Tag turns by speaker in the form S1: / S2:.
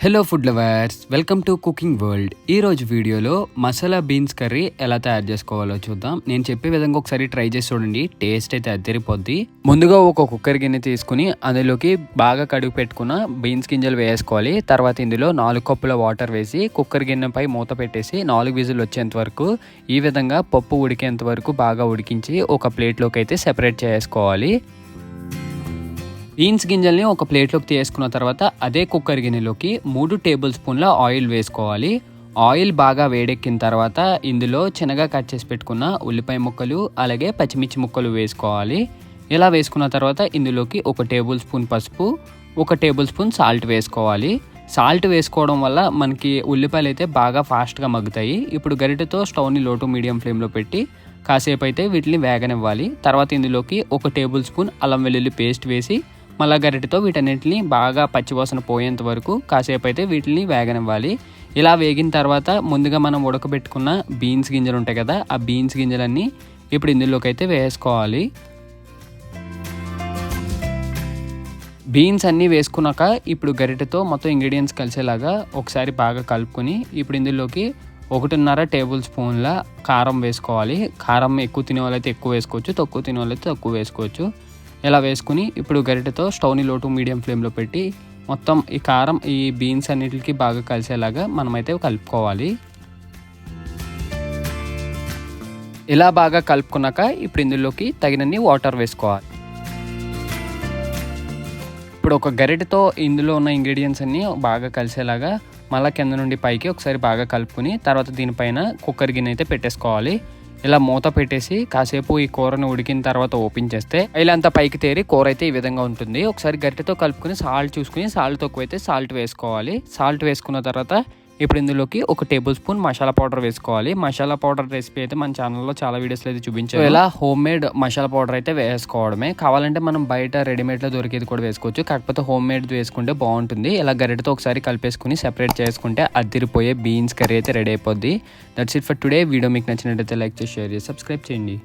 S1: Hello food lovers, welcome to cooking world. ఈరోజు వీడియోలో masala beans curry ఎలా తయారు చేసుకోవాలో చూద్దాం. నేను చెప్పే విధంగా ఒకసారి ట్రై చేసి చూడండి, టేస్ట్ అయితే అదిరిపోద్ది. ముందుగా ఒక కుక్కర్ గిన్నె తీసుకుని అందులోకి బాగా కడుగు పెట్టుకున్న బీన్స్ గింజలు వేసుకోవాలి. తర్వాత ఇందులో 4 కప్పుల వాటర్ వేసి కుక్కర్ గిన్నెపై మూత పెట్టేసి 4 విజిల్ వచ్చేంత వరకు ఈ విధంగా పప్పు ఉడికేంత వరకు బాగా ఉడికించి ఒక ప్లేట్లోకి అయితే సెపరేట్ చేసుకోవాలి. బీన్స్ గింజల్ని ఒక ప్లేట్లోకి తీసుకున్న తర్వాత అదే కుక్కర్ గిన్నెలోకి 3 టేబుల్ స్పూన్ల ఆయిల్ వేసుకోవాలి. ఆయిల్ బాగా వేడెక్కిన తర్వాత ఇందులో చిన్నగా కట్ చేసి పెట్టుకున్న ఉల్లిపాయ ముక్కలు అలాగే పచ్చిమిర్చి ముక్కలు వేసుకోవాలి. ఇలా వేసుకున్న తర్వాత ఇందులోకి 1 టేబుల్ స్పూన్ పసుపు, 1 టేబుల్ స్పూన్ సాల్ట్ వేసుకోవాలి. సాల్ట్ వేసుకోవడం వల్ల మనకి ఉల్లిపాయలు అయితే బాగా ఫాస్ట్గా మగ్గుతాయి. ఇప్పుడు గరిటెతో స్టవ్ని లో టు మీడియం ఫ్లేమ్లో పెట్టి కాసేపు అయితే వీటిని వేగనివ్వాలి. తర్వాత ఇందులోకి 1 టేబుల్ స్పూన్ అల్లం వెల్లుల్లి పేస్ట్ వేసి మళ్ళా గరిటెతో వీటన్నిటిని బాగా పచ్చివాసన పోయేంత వరకు కాసేపు అయితే వీటిని వేగనివ్వాలి. ఇలా వేగిన తర్వాత ముందుగా మనం ఉడకబెట్టుకున్న బీన్స్ గింజలు ఉంటాయి కదా, ఆ బీన్స్ గింజలన్నీ ఇప్పుడు ఇందులోకి అయితే వేసుకోవాలి. బీన్స్ అన్నీ వేసుకున్నాక ఇప్పుడు గరిటెతో మొత్తం ఇంగ్రీడియంట్స్ కలిసేలాగా ఒకసారి బాగా కలుపుకొని ఇప్పుడు ఇందులోకి 1.5 టేబుల్ స్పూన్ల కారం వేసుకోవాలి. కారం ఎక్కువ తినే వాళ్ళైతే ఎక్కువ వేసుకోవచ్చు, తక్కువ తినే వాళ్ళైతే తక్కువ వేసుకోవచ్చు. ఇలా వేసుకుని ఇప్పుడు గరిటెతో స్టవ్ని లో టు మీడియం ఫ్లేమ్లో పెట్టి మొత్తం ఈ కారం ఈ బీన్స్ అన్నిటికి బాగా కలిసేలాగా మనమైతే కలుపుకోవాలి. ఇలా బాగా కలుపుకున్నాక ఇప్పుడు ఇందులోకి తగినన్ని వాటర్ వేసుకోవాలి. ఇప్పుడు ఒక గరిటెతో ఇందులో ఉన్న ఇంగ్రీడియంట్స్ అన్నీ బాగా కలిసేలాగా మళ్ళీ కింద నుండి పైకి ఒకసారి బాగా కలుపుకొని తర్వాత దీనిపైన కుక్కర్ గిన్నె అయితే పెట్టేసుకోవాలి. ఇలా మూత పెట్టేసి కాసేపు ఈ కూరను ఉడికిన తర్వాత ఓపెన్ చేస్తే ఇలాంతా పైకి తేరి కూర అయితే ఈ విధంగా ఉంటుంది. ఒకసారి గరిటెతో కలుపుకొని సాల్ట్ చూసుకుని సాల్ట్ తక్కువైతే సాల్ట్ వేసుకోవాలి. సాల్ట్ వేసుకున్న తర్వాత ఇప్పుడు ఇందులోకి 1 టేబుల్ స్పూన్ మసాలా పౌడర్ వేసుకోవాలి. మసాలా పౌడర్ రెసిపీ అయితే మన ఛానల్లో చాలా వీడియోస్లో అయితే చూపించారు. ఇలా హోమ్ మేడ్ మసాలా పౌడర్ అయితే వేసుకోవడమే. కావాలంటే మనం బయట రెడీమేడ్లో దొరికేది కూడా వేసుకోవచ్చు, కాకపోతే హోమ్ మేడ్ వేసుకుంటే బాగుంటుంది. ఇలా గరిటెతో ఒకసారి కలిపేసుకుని సెపరేట్ చేసుకుంటే అదిరిపోయే బీన్స్ కర్రీ అయితే రెడీ అయిపోద్ది. That's it for today. Video మీకు నచ్చినట్లయితే లైక్ చేసి షేర్ చేసి సబ్స్క్రైబ్ చేయండి.